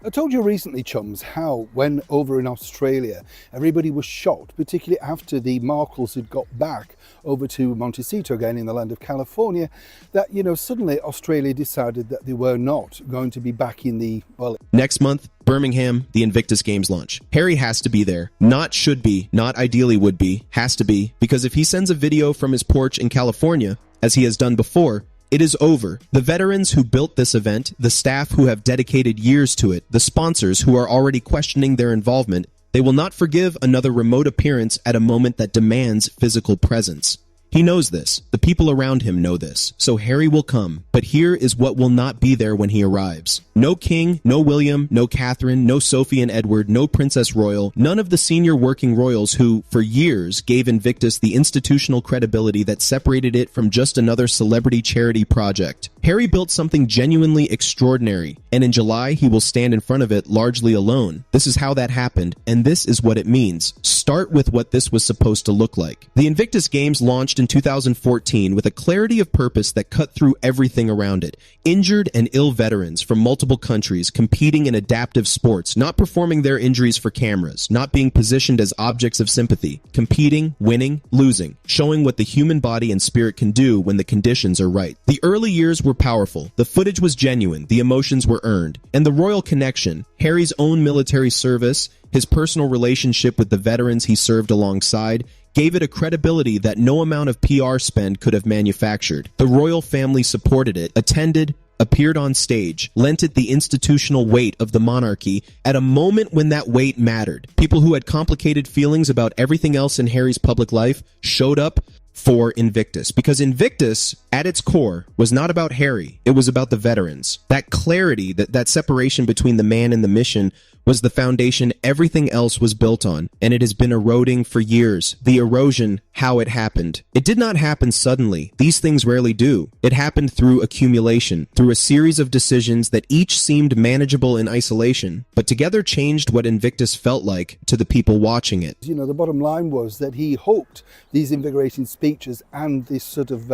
I told you recently, chums, how when over in Australia, everybody was shocked, particularly after the Markles had got back over to Montecito again in the land of California, that, suddenly Australia decided that they were not going to be back in the, well... Next month, Birmingham, the Invictus Games launch. Harry has to be there. Not should be, not ideally would be, has to be, because if he sends a video from his porch in California, as he has done before, it is over. The veterans who built this event, the staff who have dedicated years to it, the sponsors who are already questioning their involvement, they will not forgive another remote appearance at a moment that demands physical presence. He knows this. The people around him know this. So Harry will come. But here is what will not be there when he arrives. No King, no William, no Catherine, no Sophie and Edward, no Princess Royal, none of the senior working royals who, for years, gave Invictus the institutional credibility that separated it from just another celebrity charity project. Harry built something genuinely extraordinary, and in July he will stand in front of it largely alone. This is how that happened, and this is what it means. Start with what this was supposed to look like. The Invictus Games launched in 2014 with a clarity of purpose that cut through everything around it. Injured and ill veterans from multiple countries competing in adaptive sports, not performing their injuries for cameras, not being positioned as objects of sympathy, competing, winning, losing, showing what the human body and spirit can do when the conditions are right. The early years were powerful, the footage was genuine, the emotions were earned, and the royal connection, Harry's own military service, his personal relationship with the veterans he served alongside, gave it a credibility that no amount of PR spend could have manufactured. The royal family supported it, attended, appeared on stage, lent it the institutional weight of the monarchy at a moment when that weight mattered. People who had complicated feelings about everything else in Harry's public life showed up for Invictus, because Invictus, at its core, was not about Harry, it was about the veterans. That clarity, that separation between the man and the mission was the foundation everything else was built on, and it has been eroding for years. The erosion, how it happened. It did not happen suddenly. These things rarely do. It happened through accumulation, through a series of decisions that each seemed manageable in isolation, but together changed what Invictus felt like to the people watching it. The bottom line was that he hoped these invigorating speeches and this sort of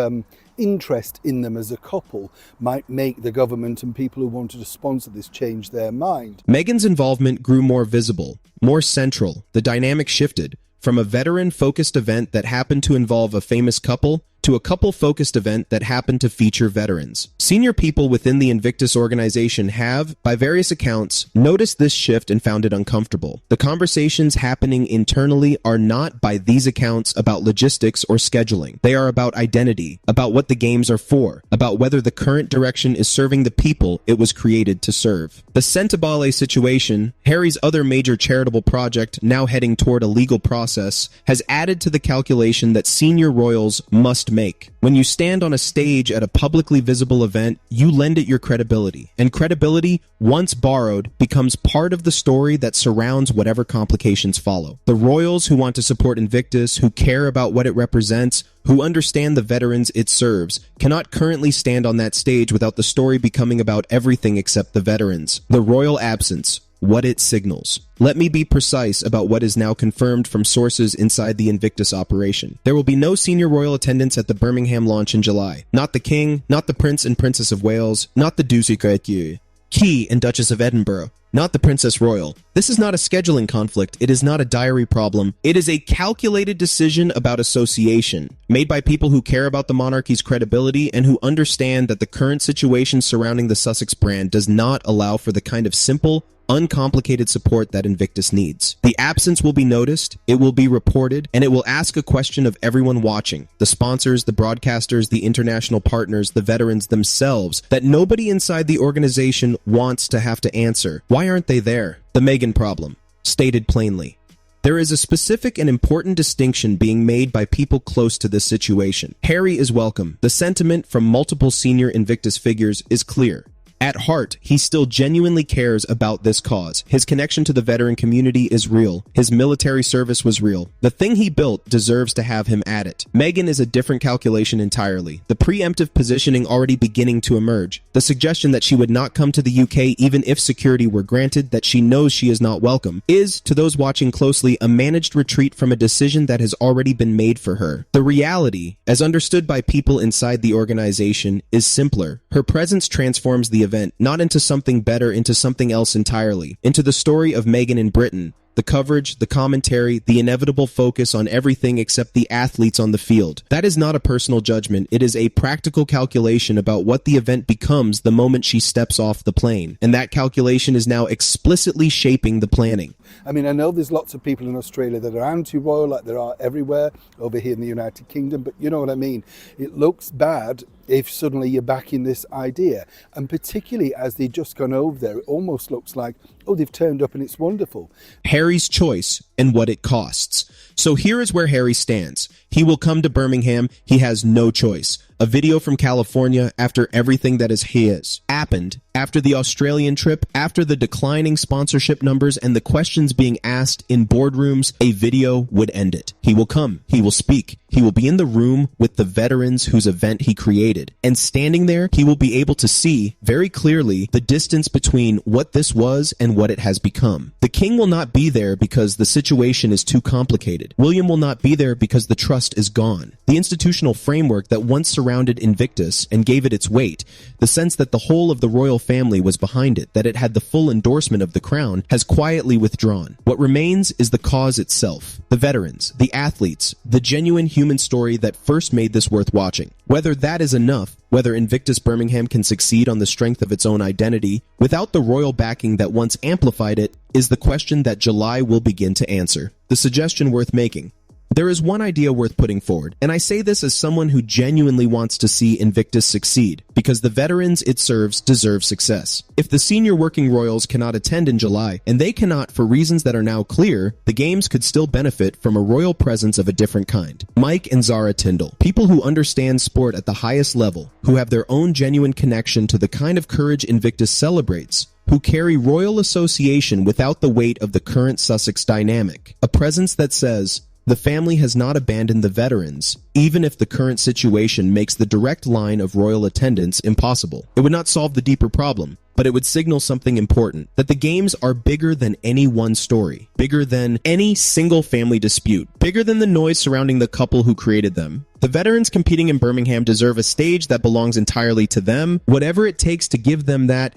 interest in them as a couple might make the government and people who wanted to sponsor this change their mind. Meghan's involvement grew more visible, more central. The dynamic shifted from a veteran-focused event that happened to involve a famous couple to a couple-focused event that happened to feature veterans. Senior people within the Invictus organization have, by various accounts, noticed this shift and found it uncomfortable. The conversations happening internally are not, by these accounts, about logistics or scheduling. They are about identity, about what the games are for, about whether the current direction is serving the people it was created to serve. The Centibale situation, Harry's other major charitable project now heading toward a legal process, has added to the calculation that senior royals must make. When you stand on a stage at a publicly visible event, you lend it your credibility. And credibility, once borrowed, becomes part of the story that surrounds whatever complications follow. The royals who want to support Invictus, who care about what it represents, who understand the veterans it serves, cannot currently stand on that stage without the story becoming about everything except the veterans. The royal absence, what it signals. Let me be precise about what is now confirmed from sources inside the Invictus operation. There will be no senior royal attendance at the Birmingham launch in July. Not the King, not the Prince and Princess of Wales, not the Sussexes, Key and Duchess of Edinburgh, not the Princess Royal. This is not a scheduling conflict. It is not a diary problem. It is a calculated decision about association, made by people who care about the monarchy's credibility and who understand that the current situation surrounding the Sussex brand does not allow for the kind of simple, uncomplicated support that Invictus needs. The absence will be noticed, it will be reported, and it will ask a question of everyone watching, the sponsors, the broadcasters, the international partners, the veterans themselves, that nobody inside the organization wants to have to answer. Why aren't they there? The Meghan problem, stated plainly. There is a specific and important distinction being made by people close to this situation. Harry is welcome. The sentiment from multiple senior Invictus figures is clear. At heart, he still genuinely cares about this cause. His connection to the veteran community is real. His military service was real. The thing he built deserves to have him at it. Meghan is a different calculation entirely. The preemptive positioning already beginning to emerge. The suggestion that she would not come to the UK even if security were granted, that she knows she is not welcome, is, to those watching closely, a managed retreat from a decision that has already been made for her. The reality, as understood by people inside the organization, is simpler. Her presence transforms the event, not into something better, into something else entirely, into the story of Meghan in Britain. The coverage, the commentary, the inevitable focus on everything except the athletes on the field. That is not a personal judgment. It is a practical calculation about what the event becomes the moment she steps off the plane. And that calculation is now explicitly shaping the planning. I mean, I know there's lots of people in Australia that are anti-royal, like there are everywhere over here in the United Kingdom, but you know what I mean. It looks bad if suddenly you're backing this idea. And particularly as they've just gone over there, it almost looks like, oh, they've turned up and it's wonderful. Harry's choice and what it costs. So here is where Harry stands. He will come to Birmingham. He has no choice. A video from California after everything that is his happened, after the Australian trip, after the declining sponsorship numbers and the questions being asked in boardrooms, a video would end it. He will come. He will speak. He will be in the room with the veterans whose event he created. And standing there, he will be able to see very clearly the distance between what this was and what it has become. The king will not be there because the situation is too complicated. William will not be there because the trust is gone. The institutional framework that once surrounded Invictus and gave it its weight, the sense that the whole of the royal family was behind it, that it had the full endorsement of the crown, has quietly withdrawn. What remains is the cause itself, the veterans, the athletes, the genuine human story that first made this worth watching. Whether that is enough, whether Invictus Birmingham can succeed on the strength of its own identity without the royal backing that once amplified it, is the question that July will begin to answer. The suggestion worth making. There is one idea worth putting forward, and I say this as someone who genuinely wants to see Invictus succeed, because the veterans it serves deserve success. If the senior working royals cannot attend in July, and they cannot for reasons that are now clear, the games could still benefit from a royal presence of a different kind. Mike and Zara Tyndall, people who understand sport at the highest level, who have their own genuine connection to the kind of courage Invictus celebrates, who carry royal association without the weight of the current Sussex dynamic, a presence that says, the family has not abandoned the veterans, even if the current situation makes the direct line of royal attendance impossible. It would not solve the deeper problem, but it would signal something important, that the games are bigger than any one story, bigger than any single family dispute, bigger than the noise surrounding the couple who created them. The veterans competing in Birmingham deserve a stage that belongs entirely to them. Whatever it takes to give them that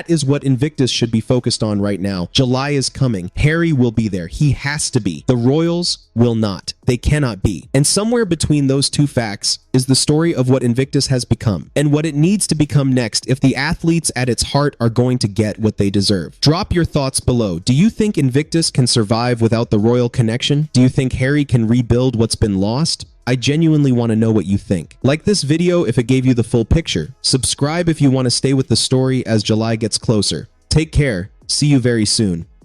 is what Invictus should be focused on right now. July is coming. Harry will be there. He has to be. The royals will not. They cannot be. And somewhere between those two facts is the story of what Invictus has become and what it needs to become next if the athletes at its heart are going to get what they deserve. Drop your thoughts below. Do you think Invictus can survive without the royal connection? Do you think Harry can rebuild what's been lost? I genuinely want to know what you think. Like this video if it gave you the full picture. Subscribe if you want to stay with the story as July gets closer. Take care. See you very soon.